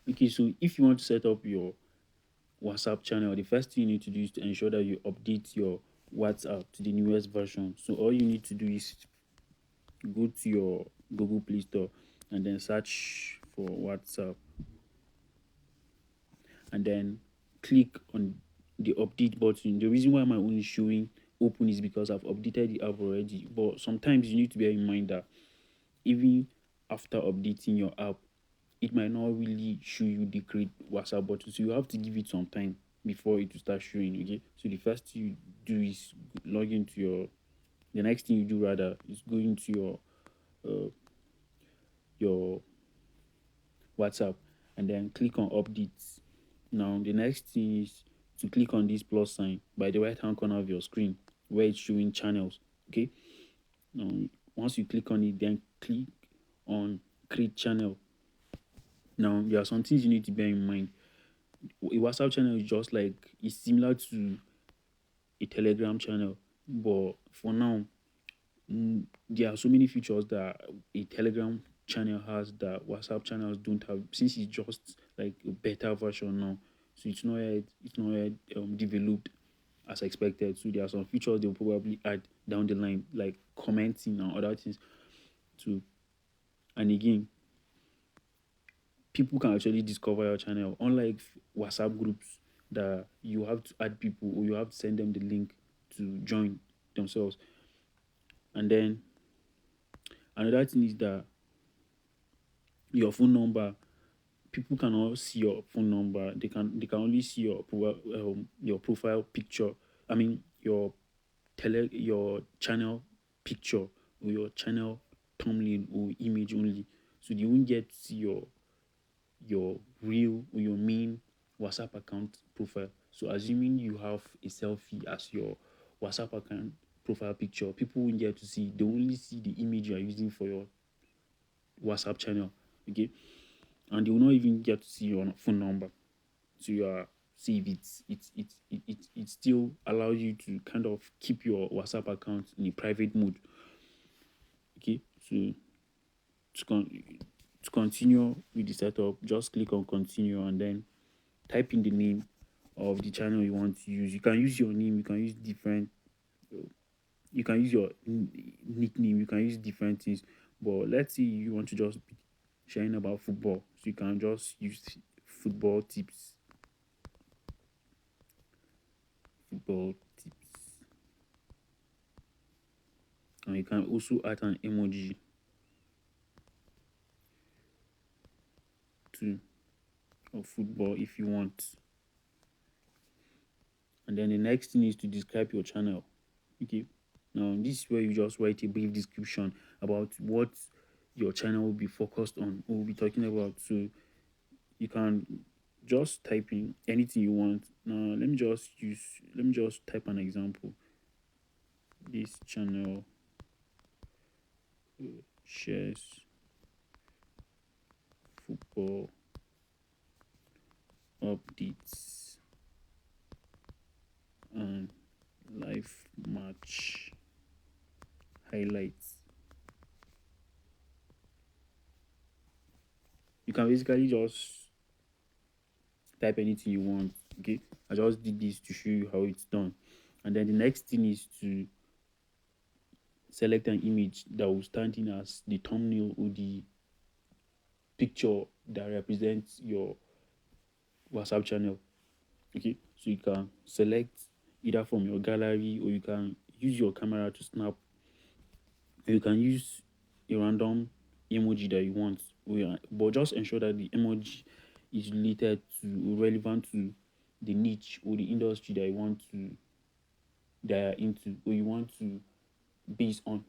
Okay, so if you want to set up your WhatsApp channel, the first thing you need to do is to ensure that you update your WhatsApp to the newest version. So all you need to do is go to your Google Play Store and then search for WhatsApp and then click on the update button. The reason why my own is showing open is because I've updated the app already. But sometimes you need to bear in mind that even after updating your app, it might not really show you the create WhatsApp button. So you have to give it some time before it will start showing. Okay. So the first thing you do is log into your the next thing you do rather is go into your WhatsApp and then click on updates. Now the next thing is to click on this plus sign by the right hand corner of your screen where it's showing channels. Okay. Now once you click on it, then click on create channel. Now there are some things you need to bear in mind. A WhatsApp channel is just like it's similar to a Telegram channel, but for now, there are so many features that a Telegram channel has that WhatsApp channels don't have. Since it's just like a better version now, so it's not yet developed as expected. So there are some features they'll probably add down the line, like commenting and other things too. And again, people can actually discover your channel, unlike WhatsApp groups that you have to add people or you have to send them the link to join themselves. And then another thing is that your phone number, people cannot see your phone number. They can only see your profile picture. I mean your channel picture or your channel thumbnail or image only. So they won't get to see your real or your main WhatsApp account profile. So assuming you have a selfie as your WhatsApp account profile picture, people won't get to see. They only see the image you are using for your WhatsApp channel. Okay, and they will not even get to see your phone number. So you are see if it still allows you to kind of keep your WhatsApp account in a private mode. Okay, so to to continue with the setup, just click on continue and then type in the name of the channel you want to use. You can use your name, you can use different, you can use your nickname, you can use different things. But let's say you want to just be sharing about football, so you can just use football tips, football tips, and you can also add an emoji to of football if you want. And then the next thing is to describe your channel. Okay. Now this is where you just write a brief description about what your channel will be focused on or will be talking about. So you can just type in anything you want. Now let me just type an example. This channel shares football updates and live match highlights. You can basically just type anything you want. Okay, I just did this to show you how it's done. And then the next thing is to select an image that will stand in as the thumbnail or the picture that represents your WhatsApp channel. Okay, so you can select either from your gallery or you can use your camera to snap. Or you can use a random emoji that you want, but just ensure that the emoji is related to or relevant to the niche or the industry that you want to that you're into or you want to base on,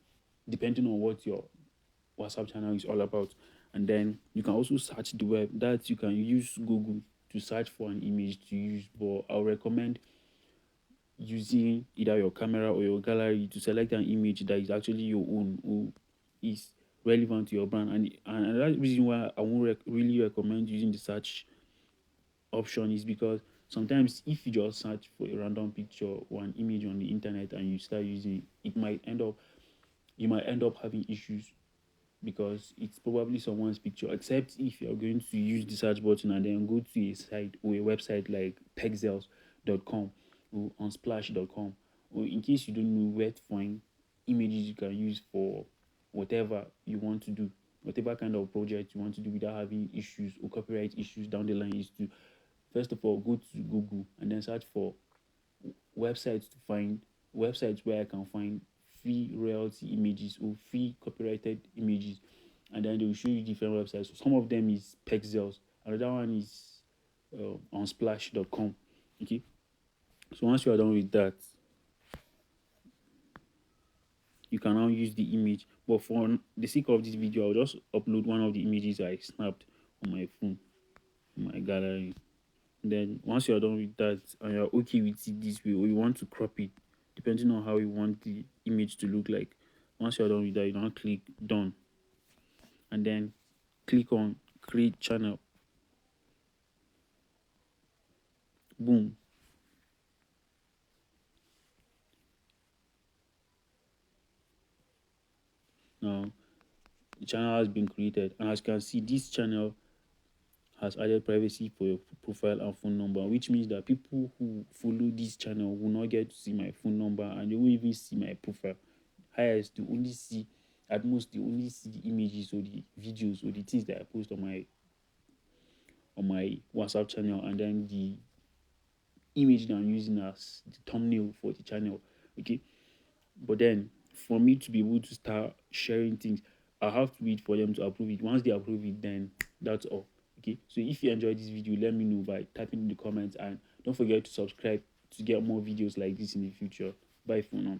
depending on what your WhatsApp channel is all about. And then you can also search the web. That you can use Google to search for an image to use, but I'll recommend using either your camera or your gallery to select an image that is actually your own or is relevant to your brand. And another reason why I won't really recommend using the search option is because sometimes if you just search for a random picture or an image on the internet and you start using it, you might end up having issues because it's probably someone's picture, except if you're going to use the search button and then go to a site or a website like pexels.com or unsplash.com, or in case you don't know where to find images you can use for whatever you want to do, whatever kind of project you want to do without having issues or copyright issues down the line, is to first of all go to Google and then search for websites to find websites where I can find free royalty images or free copyrighted images, and then they will show you different websites. So some of them is Pexels, another one is unsplash.com. Okay, so once you are done with that, you can now use the image. But for the sake of this video, I'll just upload one of the images I snapped on my phone, on my gallery. Then once you're done with that and you're okay with it this way, or you want to crop it depending on how you want the image to look like, once you're done with that, you now click done and then click on create channel. Boom. Now the channel has been created, and as you can see, this channel has added privacy for your profile and phone number, which means that people who follow this channel will not get to see my phone number, and they won't even see my profile. Highest, they only see, at most they only see the images or the videos or the things that I post on my WhatsApp channel, and then the image that I'm using as the thumbnail for the channel. Okay, but then for me to be able to start sharing things, I have to wait for them to approve it. Once they approve it, then that's all. Okay, so if you enjoyed this video, let me know by typing in the comments, and don't forget to subscribe to get more videos like this in the future. Bye for now.